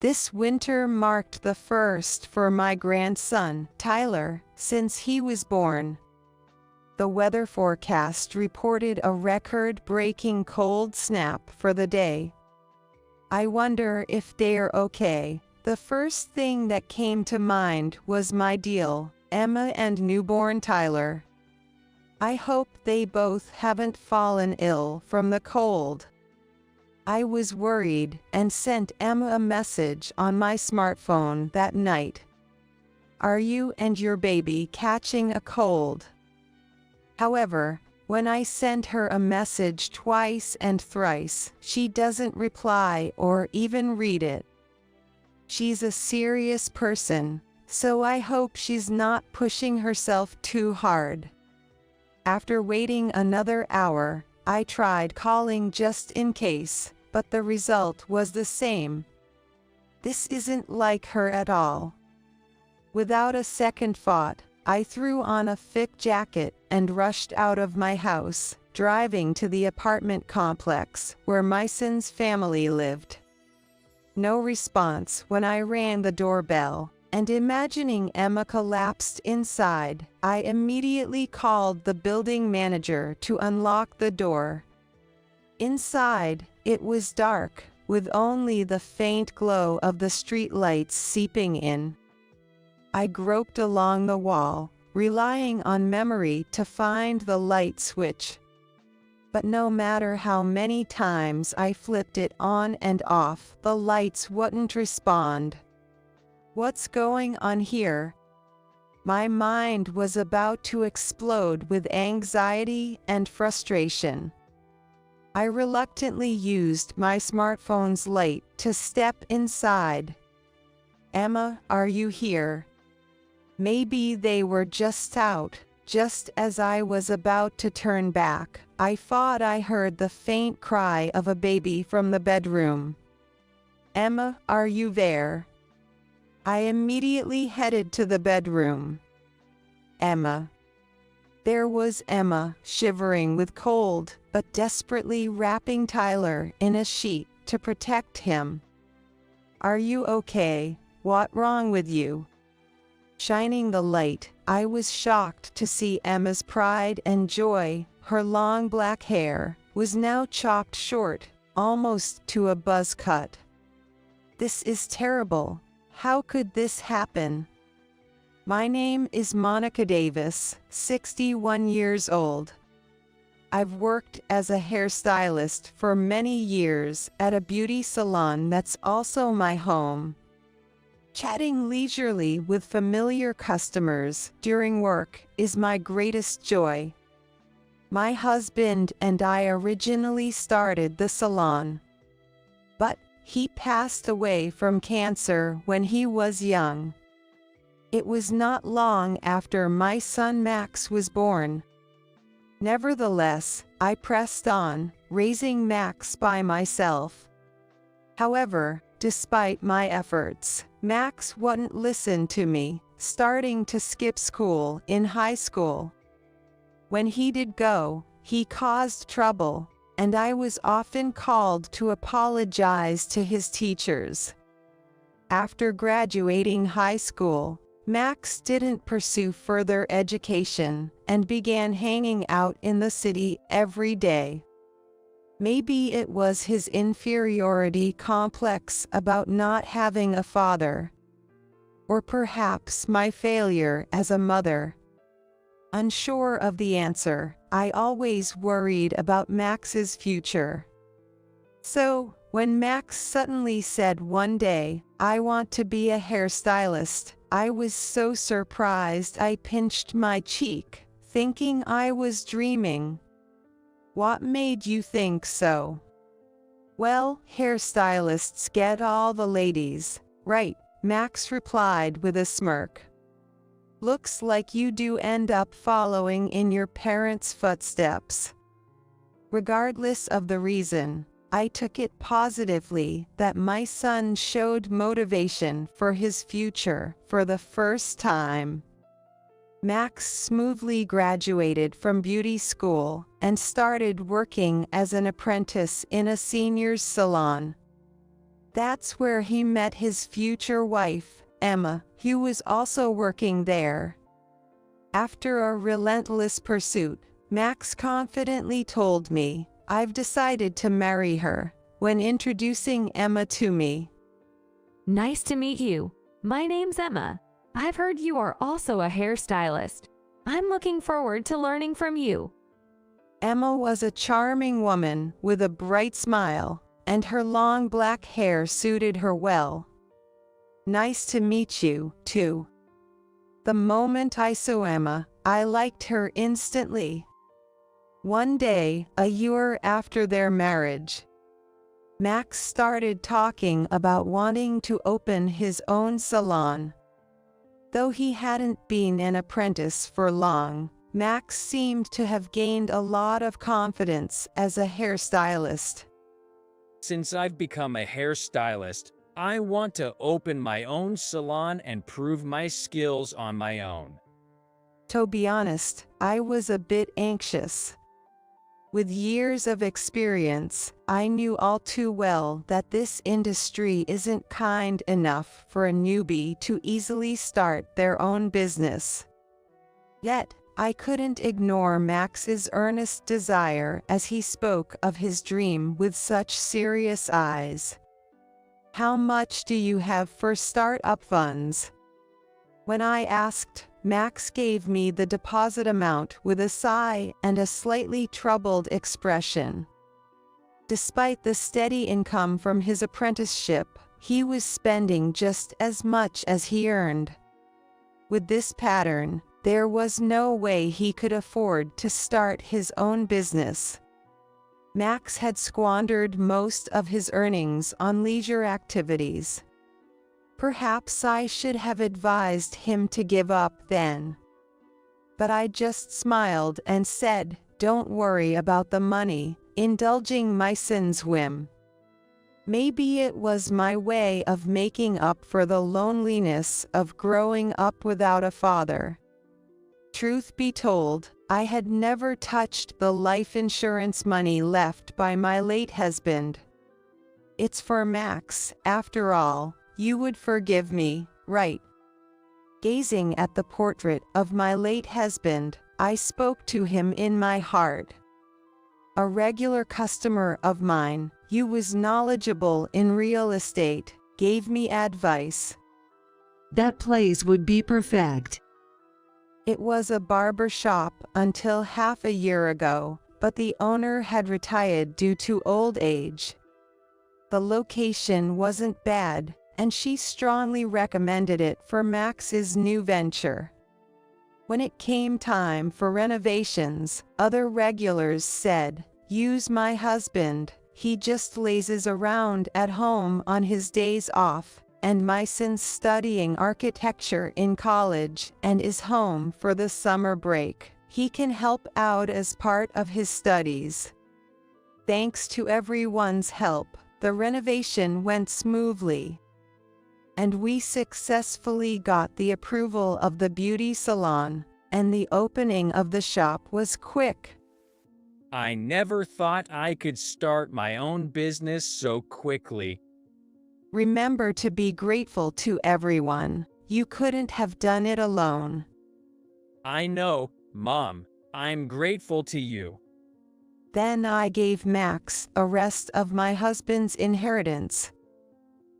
This winter marked the first for my grandson, Tyler, since he was born. The weather forecast reported a record-breaking cold snap for the day. I wonder if they're okay. The first thing that came to mind was my DIL, Emma, and newborn Tyler. I hope they both haven't fallen ill from the cold. I was worried and sent Emma a message on my smartphone that night. Are you and your baby catching a cold? However, when I sent her a message twice and thrice, she doesn't reply or even read it. She's a serious person, so I hope she's not pushing herself too hard. After waiting another hour, I tried calling just in case, but the result was the same. This isn't like her at all. Without a second thought, I threw on a thick jacket and rushed out of my house, driving to the apartment complex where my son's family lived. No response when I rang the doorbell, and imagining Emma collapsed inside, I immediately called the building manager to unlock the door. Inside, it was dark, with only the faint glow of the streetlights seeping in. I groped along the wall, relying on memory to find the light switch. But no matter how many times I flipped it on and off, the lights wouldn't respond. What's going on here? My mind was about to explode with anxiety and frustration. I reluctantly used my smartphone's light to step inside. Emma, are you here? Maybe they were just out. Just as I was about to turn back, I thought I heard the faint cry of a baby from the bedroom. Emma, are you there? I immediately headed to the bedroom. Emma. There was Emma, shivering with cold, but desperately wrapping Tyler in a sheet to protect him. Are you okay? What's wrong with you? Shining the light, I was shocked to see Emma's pride and joy. Her long black hair was now chopped short, almost to a buzz cut. This is terrible. How could this happen? My name is Monica Davis, 61 years old. I've worked as a hairstylist for many years at a beauty salon that's also my home. Chatting leisurely with familiar customers during work is my greatest joy. My husband and I originally started the salon, but he passed away from cancer when he was young. It was not long after my son Max was born. Nevertheless, I pressed on, raising Max by myself. However, despite my efforts, Max wouldn't listen to me, starting to skip school in high school. When he did go, he caused trouble, and I was often called to apologize to his teachers. After graduating high school, Max didn't pursue further education and began hanging out in the city every day. Maybe it was his inferiority complex about not having a father, or perhaps my failure as a mother. Unsure of the answer, I always worried about Max's future. So, when Max suddenly said one day, "I want to be a hairstylist," I was so surprised I pinched my cheek, thinking I was dreaming. What made you think so? Well, hairstylists get all the ladies, right? Max replied with a smirk. Looks like you do end up following in your parents' footsteps. Regardless of the reason, I took it positively that my son showed motivation for his future for the first time. Max smoothly graduated from beauty school and started working as an apprentice in a senior's salon. That's where he met his future wife, Emma, who was also working there. After a relentless pursuit, Max confidently told me, "I've decided to marry her," when introducing Emma to me. Nice to meet you. My name's Emma. I've heard you are also a hairstylist. I'm looking forward to learning from you. Emma was a charming woman with a bright smile, and her long black hair suited her well. "Nice to meet you, too." The moment I saw Emma, I liked her instantly. One day, a year after their marriage, Max started talking about wanting to open his own salon. Though he hadn't been an apprentice for long, Max seemed to have gained a lot of confidence as a hairstylist. Since I've become a hairstylist, I want to open my own salon and prove my skills on my own. To be honest, I was a bit anxious. With years of experience, I knew all too well that this industry isn't kind enough for a newbie to easily start their own business. Yet, I couldn't ignore Max's earnest desire as he spoke of his dream with such serious eyes. "How much do you have for startup funds?" When I asked, Max gave me the deposit amount with a sigh and a slightly troubled expression. Despite the steady income from his apprenticeship, he was spending just as much as he earned. With this pattern, there was no way he could afford to start his own business. Max had squandered most of his earnings on leisure activities. Perhaps I should have advised him to give up then. But I just smiled and said, "Don't worry about the money," indulging my son's whim. Maybe it was my way of making up for the loneliness of growing up without a father. Truth be told, I had never touched the life insurance money left by my late husband. It's for Max, after all. You would forgive me, right? Gazing at the portrait of my late husband, I spoke to him in my heart. A regular customer of mine, who was knowledgeable in real estate, gave me advice. "That place would be perfect." It was a barber shop until half a year ago, but the owner had retired due to old age. The location wasn't bad, and she strongly recommended it for Max's new venture. When it came time for renovations, other regulars said, "Use my husband, he just lazes around at home on his days off, and my son's studying architecture in college and is home for the summer break. He can help out as part of his studies." Thanks to everyone's help, the renovation went smoothly, and we successfully got the approval of the beauty salon, and the opening of the shop was quick. I never thought I could start my own business so quickly. Remember to be grateful to everyone. You couldn't have done it alone. I know, Mom. I'm grateful to you. Then I gave Max a rest of my husband's inheritance.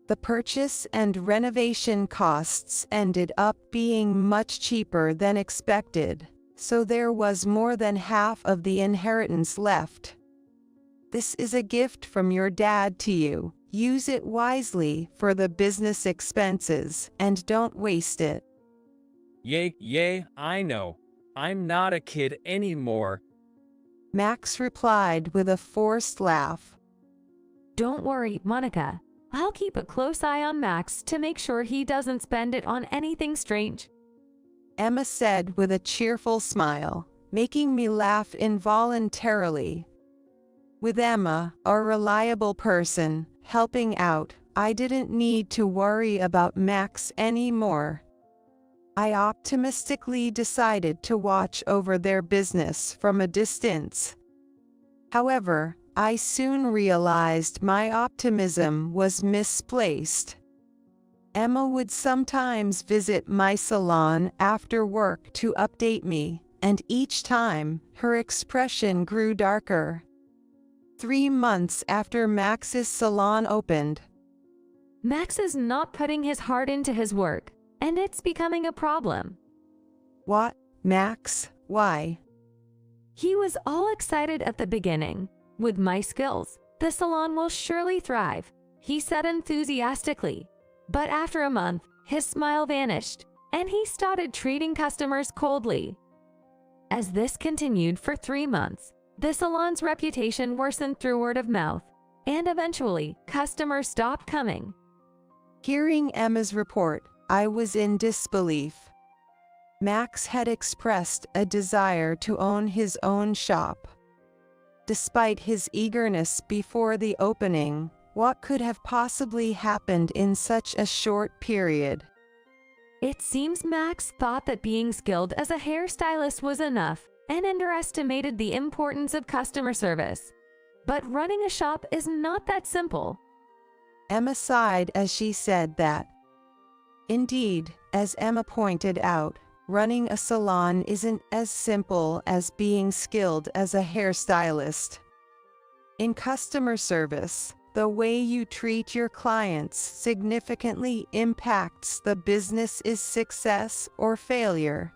The purchase and renovation costs ended up being much cheaper than expected, so there was more than half of the inheritance left. This is a gift from your dad to you. Use it wisely for the business expenses and don't waste it. Yay, I know. I'm not a kid anymore. Max replied with a forced laugh. Don't worry, Monica. I'll keep a close eye on Max to make sure he doesn't spend it on anything strange. Emma said with a cheerful smile, making me laugh involuntarily. With Emma, a reliable person, helping out, I didn't need to worry about Max anymore. I optimistically decided to watch over their business from a distance. However, I soon realized my optimism was misplaced. Emma would sometimes visit my salon after work to update me, and each time, her expression grew darker. 3 months after Max's salon opened. Max is not putting his heart into his work, and it's becoming a problem. What, Max? Why? He was all excited at the beginning. With my skills, the salon will surely thrive, he said enthusiastically. But after a month, his smile vanished, and he started treating customers coldly. As this continued for 3 months, the salon's reputation worsened through word of mouth, and eventually, customers stopped coming. Hearing Emma's report, I was in disbelief. Max had expressed a desire to own his own shop. Despite his eagerness before the opening, what could have possibly happened in such a short period? It seems Max thought that being skilled as a hairstylist was enough and underestimated the importance of customer service. But running a shop is not that simple. Emma sighed as she said that. Indeed, as Emma pointed out, running a salon isn't as simple as being skilled as a hairstylist. In customer service, the way you treat your clients significantly impacts the business's success or failure.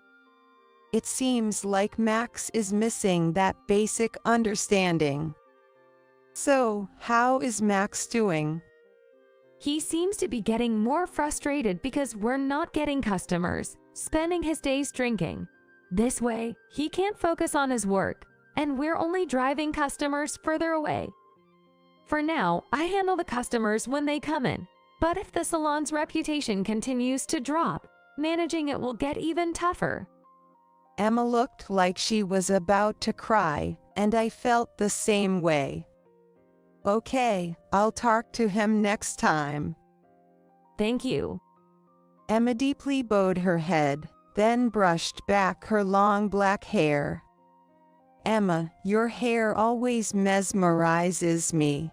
It seems like Max is missing that basic understanding. So, how is Max doing? He seems to be getting more frustrated because we're not getting customers, spending his days drinking. This way, he can't focus on his work, and we're only driving customers further away. For now, I handle the customers when they come in, but if the salon's reputation continues to drop, managing it will get even tougher. Emma looked like she was about to cry, and I felt the same way. Okay, I'll talk to him next time. Thank you. Emma deeply bowed her head, then brushed back her long black hair. Emma, your hair always mesmerizes me.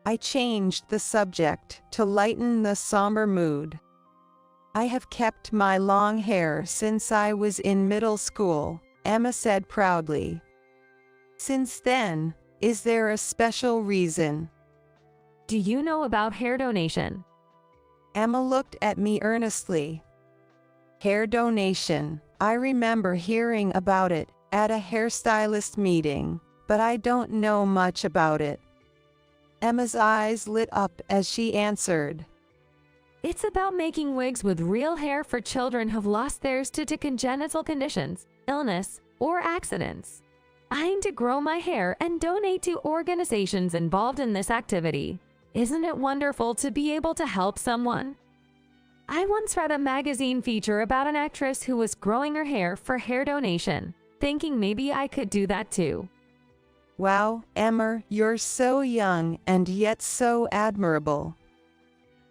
I changed the subject to lighten the somber mood. I have kept my long hair since I was in middle school, Emma said proudly. Since then, is there a special reason? Do you know about hair donation? Emma looked at me earnestly. Hair donation, I remember hearing about it at a hairstylist meeting, but I don't know much about it. Emma's eyes lit up as she answered. It's about making wigs with real hair for children who've lost theirs due to congenital conditions, illness, or accidents. I aim to grow my hair and donate to organizations involved in this activity. Isn't it wonderful to be able to help someone? I once read a magazine feature about an actress who was growing her hair for hair donation, thinking maybe I could do that too. Wow, Emma, you're so young and yet so admirable.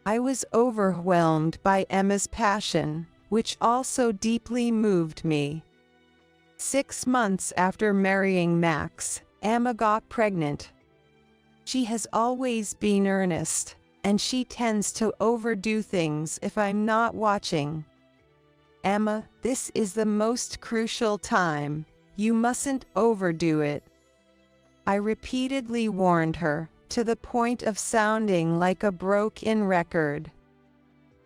I was overwhelmed by Emma's passion, which also deeply moved me. 6 months after marrying Max, Emma got pregnant. She has always been earnest, and she tends to overdo things if I'm not watching. Emma, this is the most crucial time. You mustn't overdo it. I repeatedly warned her, to the point of sounding like a broken record.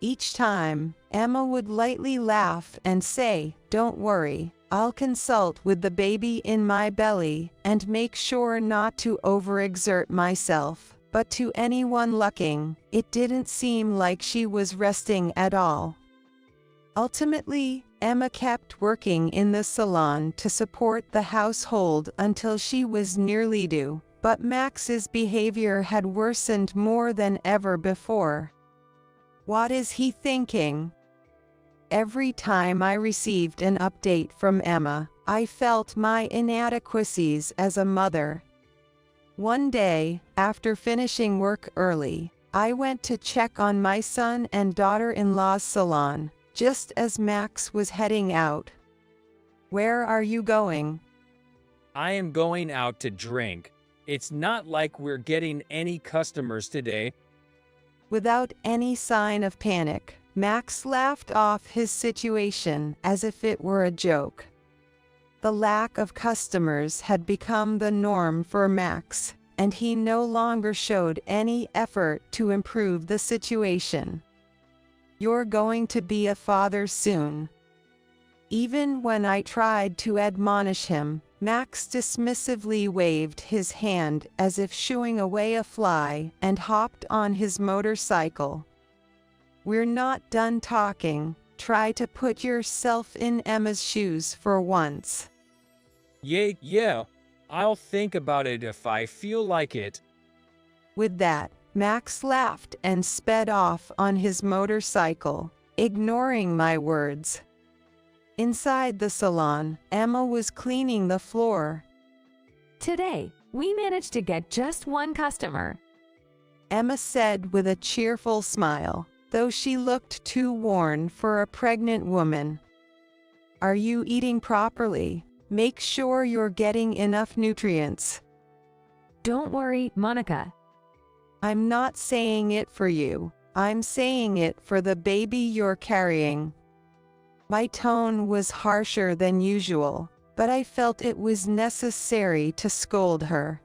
Each time, Emma would lightly laugh and say, "Don't worry, I'll consult with the baby in my belly and make sure not to overexert myself." But to anyone looking, it didn't seem like she was resting at all. Ultimately, Emma kept working in the salon to support the household until she was nearly due, but Max's behavior had worsened more than ever before. What is he thinking? Every time I received an update from Emma, I felt my inadequacies as a mother. One day, after finishing work early, I went to check on my son and daughter-in-law's salon, just as Max was heading out. "Where are you going?" I am going out to drink. It's not like we're getting any customers today. Without any sign of panic, Max laughed off his situation as if it were a joke. The lack of customers had become the norm for Max, and he no longer showed any effort to improve the situation. "You're going to be a father soon." Even when I tried to admonish him, Max dismissively waved his hand as if shooing away a fly and hopped on his motorcycle. "We're not done talking. Try to put yourself in Emma's shoes for once." Yeah, I'll think about it if I feel like it. With that, Max laughed and sped off on his motorcycle, ignoring my words. Inside the salon, Emma was cleaning the floor. Today, we managed to get just one customer. Emma said with a cheerful smile, though she looked too worn for a pregnant woman. "Are you eating properly? Make sure you're getting enough nutrients." Don't worry, Monica. "I'm not saying it for you. I'm saying it for the baby you're carrying." My tone was harsher than usual, but I felt it was necessary to scold her.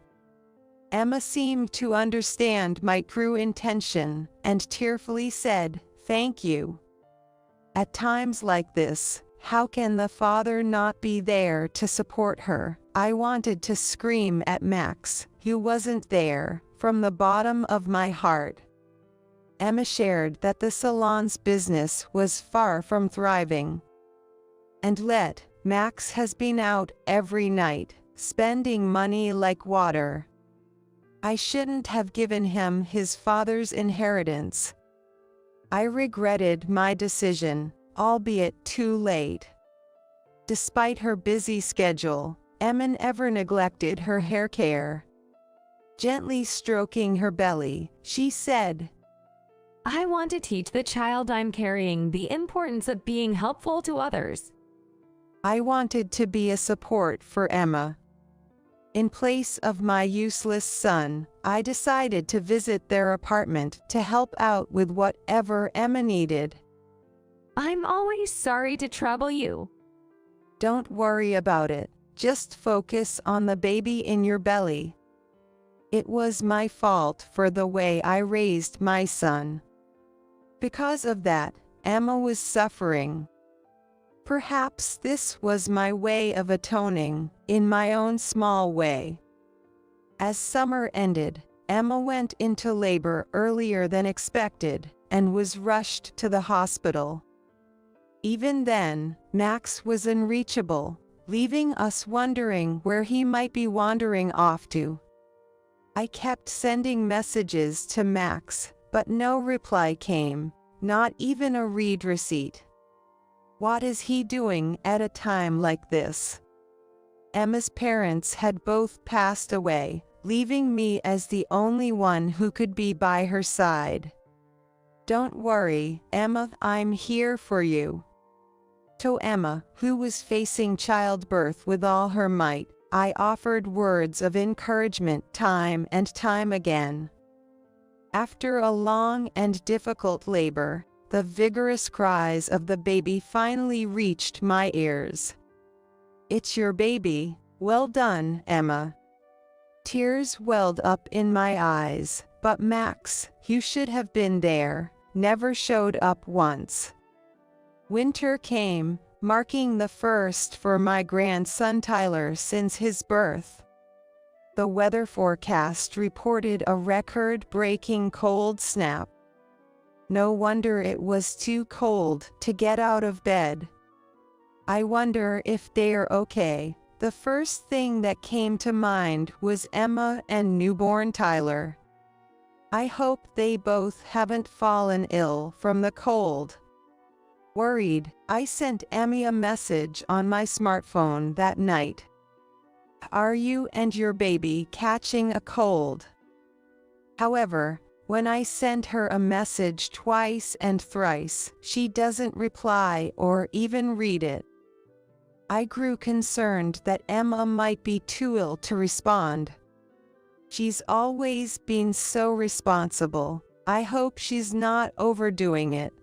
Emma seemed to understand my true intention and tearfully said, "Thank you." At times like this, how can the father not be there to support her? I wanted to scream at Max, who wasn't there, from the bottom of my heart. Emma shared that the salon's business was far from thriving. "And Max has been out every night, spending money like water. I shouldn't have given him his father's inheritance." I regretted my decision, albeit too late. Despite her busy schedule, Emma never neglected her hair care. Gently stroking her belly, she said, I want to teach the child I'm carrying the importance of being helpful to others. I wanted to be a support for Emma. In place of my useless son, I decided to visit their apartment to help out with whatever Emma needed. I'm always sorry to trouble you. Don't worry about it. Just focus on the baby in your belly. It was my fault for the way I raised my son. Because of that, Emma was suffering. Perhaps this was my way of atoning, in my own small way. As summer ended, Emma went into labor earlier than expected and was rushed to the hospital. Even then, Max was unreachable, leaving us wondering where he might be wandering off to. I kept sending messages to Max, but no reply came, not even a read receipt. What is he doing at a time like this? Emma's parents had both passed away, leaving me as the only one who could be by her side. Don't worry, Emma, I'm here for you. To Emma, who was facing childbirth with all her might, I offered words of encouragement time and time again. After a long and difficult labor, the vigorous cries of the baby finally reached my ears. It's your baby. Well done, Emma. Tears welled up in my eyes, but Max, who should have been there, never showed up once. Winter came, marking the first for my grandson Tyler since his birth. The weather forecast reported a record-breaking cold snap. No wonder it was too cold to get out of bed. I wonder if they're okay. The first thing that came to mind was Emma and newborn Tyler. I hope they both haven't fallen ill from the cold. Worried, I sent Emmy a message on my smartphone that night. Are you and your baby catching a cold? However, when I send her a message twice and thrice, she doesn't reply or even read it. I grew concerned that Emma might be too ill to respond. She's always been so responsible. I hope she's not overdoing it.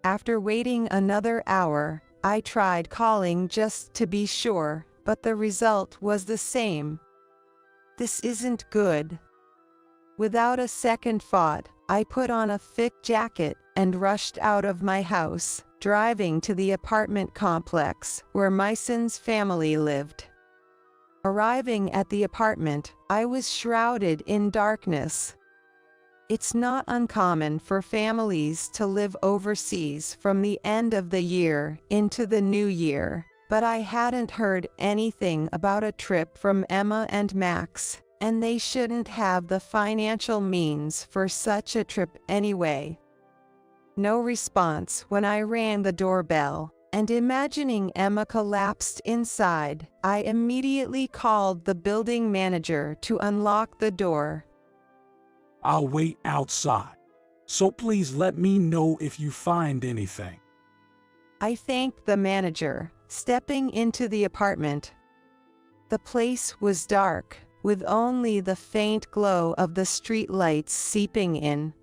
After waiting another hour, I tried calling just to be sure, but the result was the same. This isn't good. Without a second thought, I put on a thick jacket and rushed out of my house, driving to the apartment complex where my son's family lived. Arriving at the apartment, I was shrouded in darkness. It's not uncommon for families to live overseas from the end of the year into the new year, but I hadn't heard anything about a trip from Emma and Max, and they shouldn't have the financial means for such a trip anyway. No response when I rang the doorbell, and imagining Emma collapsed inside, I immediately called the building manager to unlock the door. I'll wait outside, so please let me know if you find anything. I thanked the manager, stepping into the apartment. The place was dark, with only the faint glow of the street lights seeping in.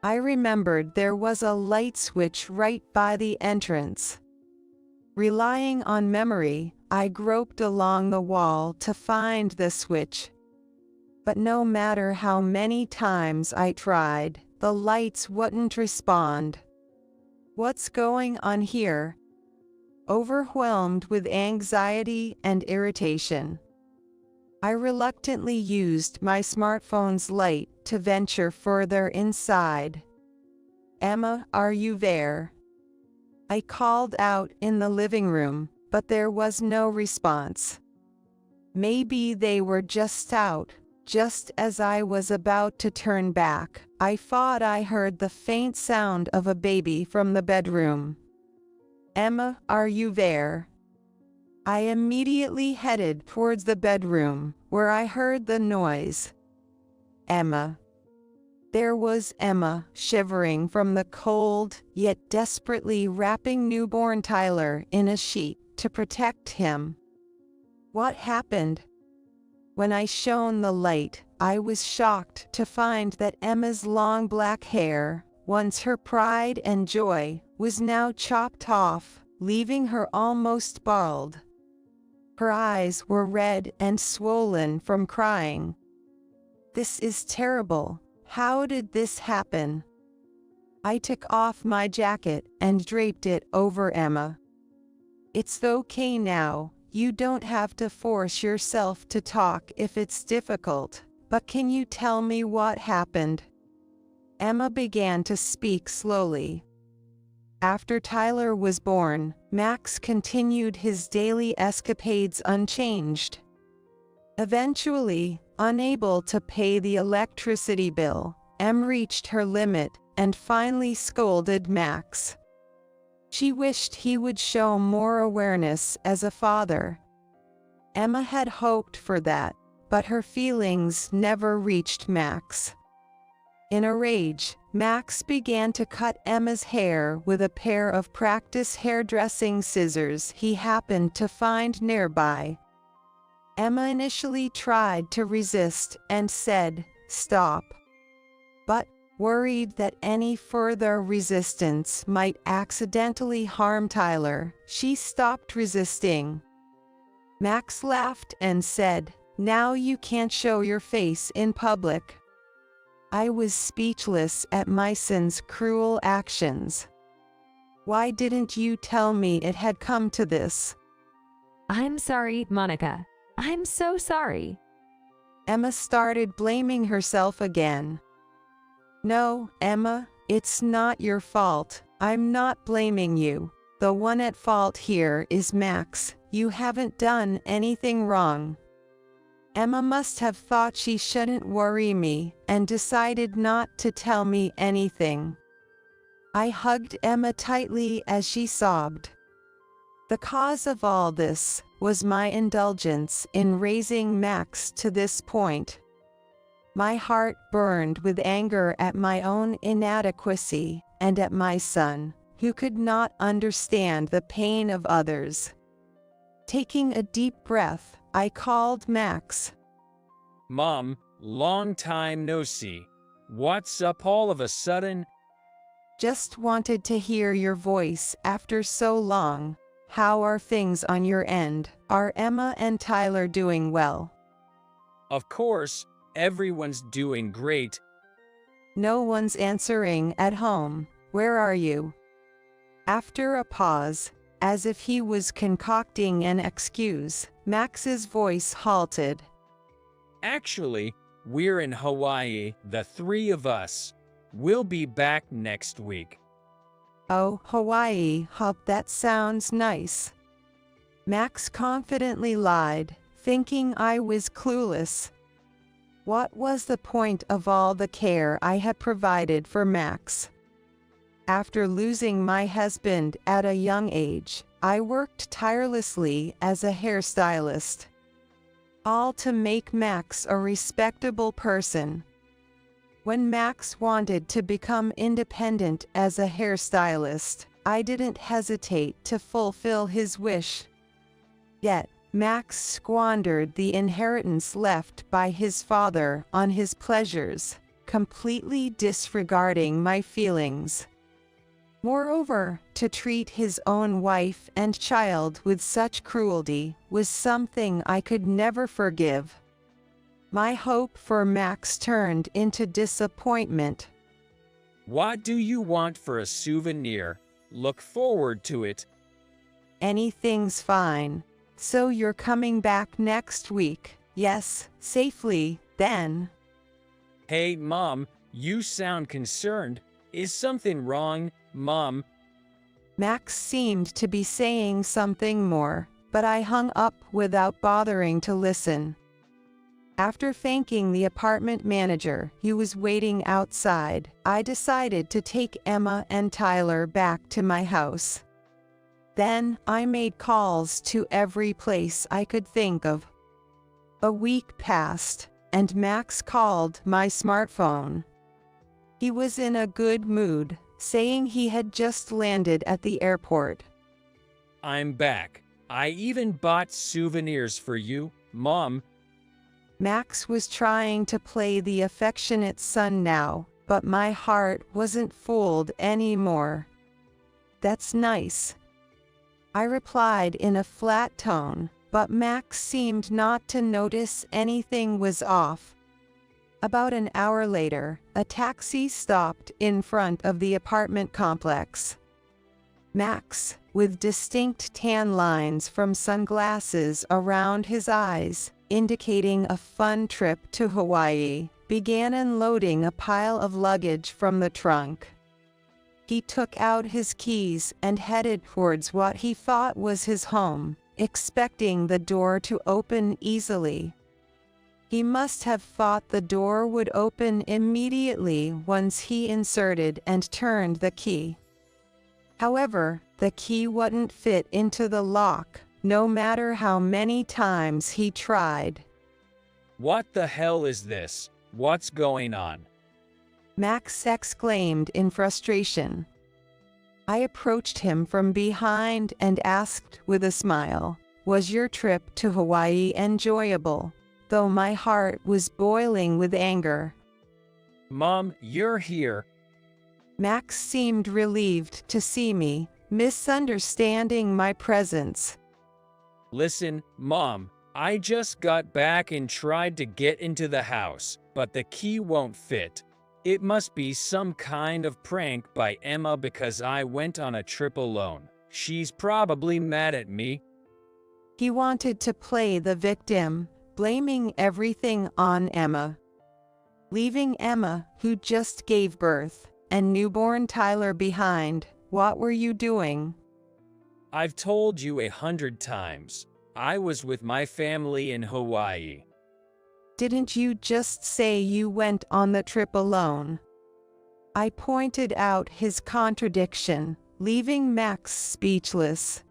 I remembered there was a light switch right by the entrance. Relying on memory, I groped along the wall to find the switch. But no matter how many times I tried, the lights wouldn't respond. What's going on here? Overwhelmed with anxiety and irritation, I reluctantly used my smartphone's light to venture further inside. Emma, are you there? I called out in the living room, but there was no response. Maybe they were just out. Just as I was about to turn back, I thought I heard the faint sound of a baby from the bedroom. Emma, are you there? I immediately headed towards the bedroom, where I heard the noise. Emma. There was Emma, shivering from the cold, yet desperately wrapping newborn Tyler in a sheet to protect him. What happened? When I shone the light, I was shocked to find that Emma's long black hair, once her pride and joy, was now chopped off, leaving her almost bald. Her eyes were red and swollen from crying. This is terrible. How did this happen? I took off my jacket and draped it over Emma. It's okay now. You don't have to force yourself to talk if it's difficult, but can you tell me what happened? Emma began to speak slowly. After Tyler was born, Max continued his daily escapades unchanged. Eventually, unable to pay the electricity bill, Em reached her limit and finally scolded Max. She wished he would show more awareness as a father. Emma had hoped for that, but her feelings never reached Max. In a rage, Max began to cut Emma's hair with a pair of practice hairdressing scissors he happened to find nearby. Emma initially tried to resist and said, "Stop." But, worried that any further resistance might accidentally harm Tyler, she stopped resisting. Max laughed and said, "Now you can't show your face in public." I was speechless at my son's cruel actions. Why didn't you tell me it had come to this? I'm sorry, Monica. I'm so sorry. Emma started blaming herself again. No, Emma, it's not your fault. I'm not blaming you. The one at fault here is Max. You haven't done anything wrong. Emma must have thought she shouldn't worry me and decided not to tell me anything. I hugged Emma tightly as she sobbed. The cause of all this was my indulgence in raising Max to this point. My heart burned with anger at my own inadequacy and at my son, who could not understand the pain of others. Taking a deep breath, I called Max. Mom, long time no see. What's up all of a sudden? Just wanted to hear your voice after so long. How are things on your end? Are Emma and Tyler doing well? Of course, everyone's doing great. No one's answering at home. Where are you? After a pause, as if he was concocting an excuse, Max's voice halted. Actually, we're in Hawaii, the three of us. We'll be back next week. Oh, Hawaii, that sounds nice. Max confidently lied, thinking I was clueless. What was the point of all the care I had provided for Max? After losing my husband at a young age, I worked tirelessly as a hairstylist. All to make Max a respectable person. When Max wanted to become independent as a hairstylist, I didn't hesitate to fulfill his wish. Yet, Max squandered the inheritance left by his father on his pleasures, completely disregarding my feelings. Moreover, to treat his own wife and child with such cruelty was something I could never forgive. My hope for Max turned into disappointment. What do you want for a souvenir? Look forward to it. Anything's fine. So you're coming back next week? Yes, safely, then. Hey, Mom, you sound concerned. Is something wrong, Mom? Max seemed to be saying something more, but I hung up without bothering to listen. After thanking the apartment manager who was waiting outside, I decided to take Emma and Tyler back to my house. Then, I made calls to every place I could think of. A week passed, and Max called my smartphone. He was in a good mood, saying he had just landed at the airport. I'm back. I even bought souvenirs for you, Mom. Max was trying to play the affectionate son now, but my heart wasn't fooled anymore. That's nice, I replied in a flat tone, but Max seemed not to notice anything was off. About an hour later, a taxi stopped in front of the apartment complex. Max, with distinct tan lines from sunglasses around his eyes, indicating a fun trip to Hawaii, began unloading a pile of luggage from the trunk. He took out his keys and headed towards what he thought was his home, expecting the door to open easily. He must have thought the door would open immediately once he inserted and turned the key. However, the key wouldn't fit into the lock, no matter how many times he tried. What the hell is this? What's going on? Max exclaimed in frustration. I approached him from behind and asked with a smile, "Was your trip to Hawaii enjoyable?" Though my heart was boiling with anger. Mom, you're here. Max seemed relieved to see me, misunderstanding my presence. Listen, Mom, I just got back and tried to get into the house, but the key won't fit. It must be some kind of prank by Emma because I went on a trip alone. She's probably mad at me. He wanted to play the victim, blaming everything on Emma. Leaving Emma, who just gave birth, and newborn Tyler behind. What were you doing? I've told you 100 times. I was with my family in Hawaii. Didn't you just say you went on the trip alone? I pointed out his contradiction, leaving Max speechless.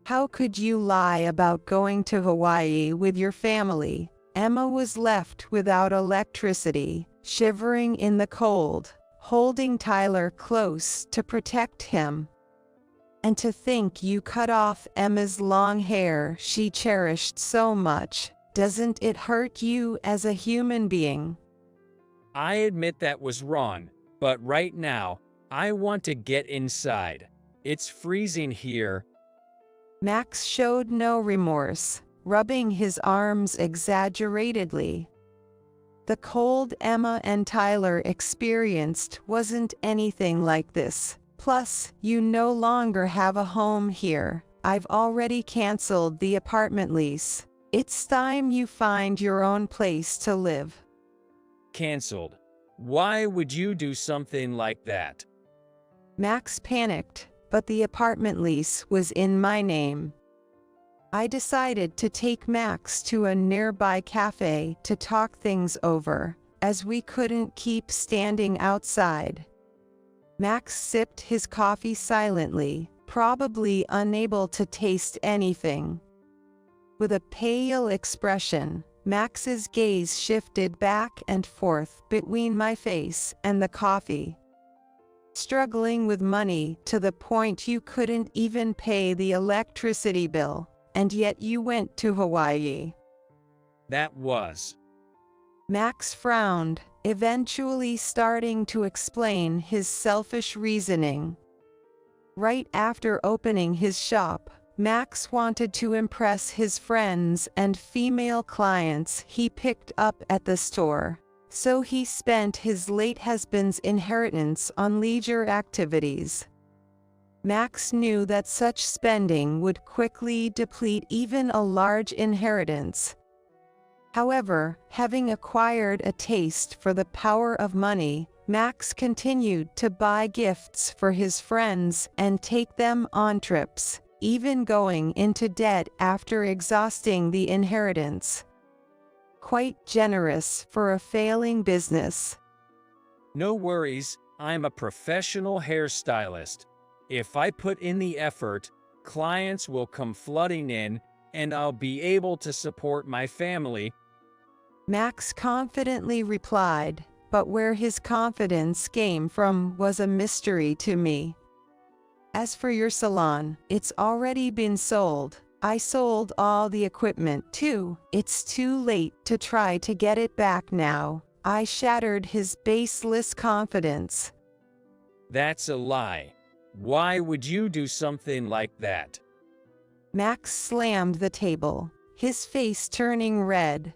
How could you lie about going to Hawaii with your family? Emma was left without electricity, shivering in the cold, holding Tyler close to protect him. And to think you cut off Emma's long hair she cherished so much. Doesn't it hurt you as a human being? I admit that was wrong, but right now, I want to get inside. It's freezing here. Max showed no remorse, rubbing his arms exaggeratedly. The cold Emma and Tyler experienced wasn't anything like this. Plus, you no longer have a home here. I've already canceled the apartment lease. It's time you find your own place to live. Cancelled. Why would you do something like that? Max panicked, but the apartment lease was in my name. I decided to take Max to a nearby cafe to talk things over, as we couldn't keep standing outside. Max sipped his coffee silently, probably unable to taste anything. With a pale expression, Max's gaze shifted back and forth between my face and the coffee. Struggling with money to the point you couldn't even pay the electricity bill, and yet you went to Hawaii. That was. Max frowned, eventually starting to explain his selfish reasoning. Right after opening his shop, Max wanted to impress his friends and female clients he picked up at the store, so he spent his late husband's inheritance on leisure activities. Max knew that such spending would quickly deplete even a large inheritance. However, having acquired a taste for the power of money, Max continued to buy gifts for his friends and take them on trips, even going into debt after exhausting the inheritance. Quite generous for a failing business. No worries, I'm a professional hairstylist. If I put in the effort, clients will come flooding in, and I'll be able to support my family. Max confidently replied, but where his confidence came from was a mystery to me. As for your salon, it's already been sold. I sold all the equipment too. It's too late to try to get it back now. I shattered his baseless confidence. That's a lie. Why would you do something like that? Max slammed the table, his face turning red.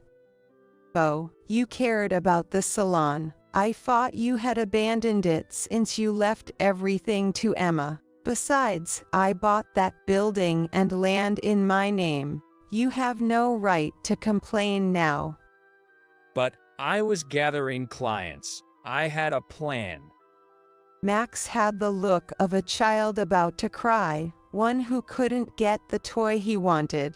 Oh, you cared about the salon. I thought you had abandoned it since you left everything to Emma. Besides, I bought that building and land in my name. You have no right to complain now. But I was gathering clients. I had a plan. Max had the look of a child about to cry, one who couldn't get the toy he wanted.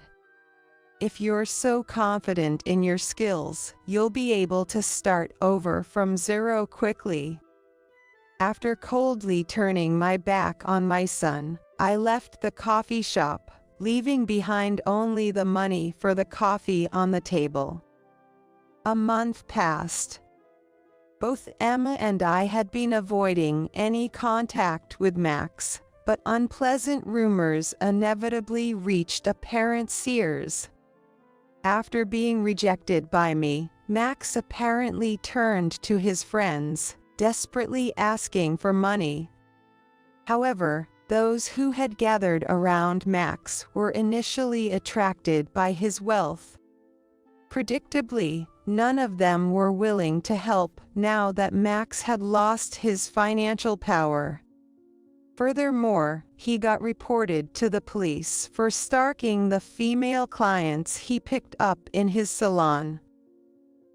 If you're so confident in your skills, you'll be able to start over from zero quickly. After coldly turning my back on my son, I left the coffee shop, leaving behind only the money for the coffee on the table. A month passed. Both Emma and I had been avoiding any contact with Max, but unpleasant rumors inevitably reached a parent's ears. After being rejected by me, Max apparently turned to his friends, desperately asking for money. However, those who had gathered around Max were initially attracted by his wealth. Predictably, none of them were willing to help now that Max had lost his financial power. Furthermore, he got reported to the police for stalking the female clients he picked up in his salon.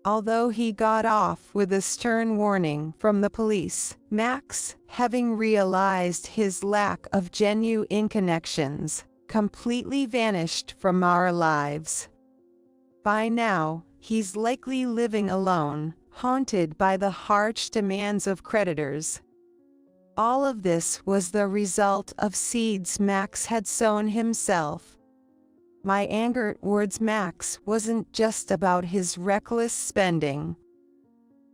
Although he got off with a stern warning from the police, Max, having realized his lack of genuine connections, completely vanished from our lives. By now, he's likely living alone, haunted by the harsh demands of creditors. All of this was the result of seeds Max had sown himself. My anger towards Max wasn't just about his reckless spending.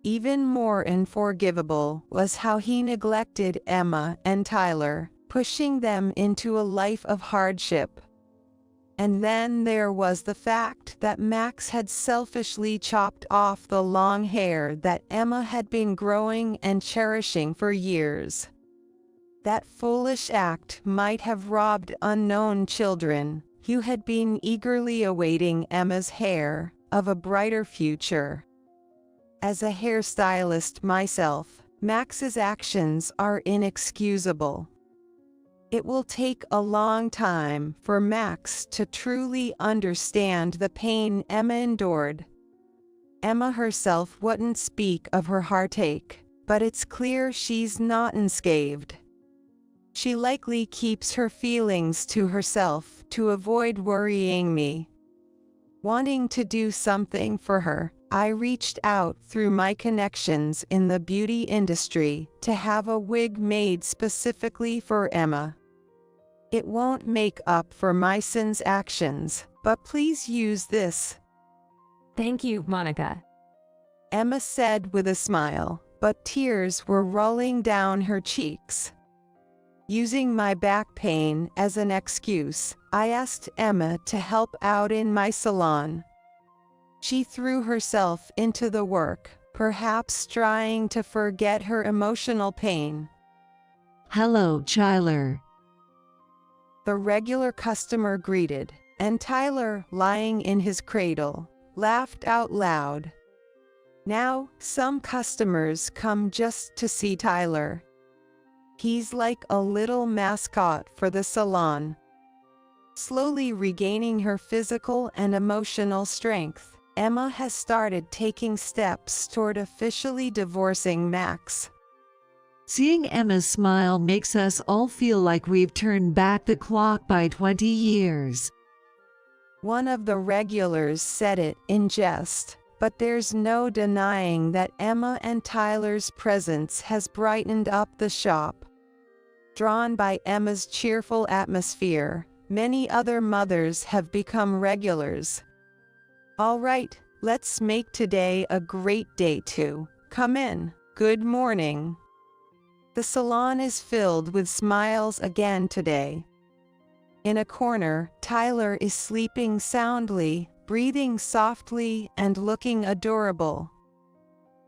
Even more unforgivable was how he neglected Emma and Tyler, pushing them into a life of hardship. And then there was the fact that Max had selfishly chopped off the long hair that Emma had been growing and cherishing for years. That foolish act might have robbed unknown children, who had been eagerly awaiting Emma's hair, of a brighter future. As a hairstylist myself, Max's actions are inexcusable. It will take a long time for Max to truly understand the pain Emma endured. Emma herself wouldn't speak of her heartache, but it's clear she's not unscathed. She likely keeps her feelings to herself to avoid worrying me. Wanting to do something for her, I reached out through my connections in the beauty industry to have a wig made specifically for Emma. It won't make up for my son's actions, but please use this. Thank you, Monica. Emma said with a smile, but tears were rolling down her cheeks. Using my back pain as an excuse, I asked Emma to help out in my salon. She threw herself into the work, perhaps trying to forget her emotional pain. Hello, Tyler. The regular customer greeted, and Tyler, lying in his cradle, laughed out loud. Now, some customers come just to see Tyler. He's like a little mascot for the salon. Slowly regaining her physical and emotional strength, Emma has started taking steps toward officially divorcing Max. Seeing Emma's smile makes us all feel like we've turned back the clock by 20 years. One of the regulars said it in jest, but there's no denying that Emma and Tyler's presence has brightened up the shop. Drawn by Emma's cheerful atmosphere, many other mothers have become regulars. All right, let's make today a great day too. Come in. Good morning. The salon is filled with smiles again today. In a corner, Tyler is sleeping soundly, breathing softly and looking adorable.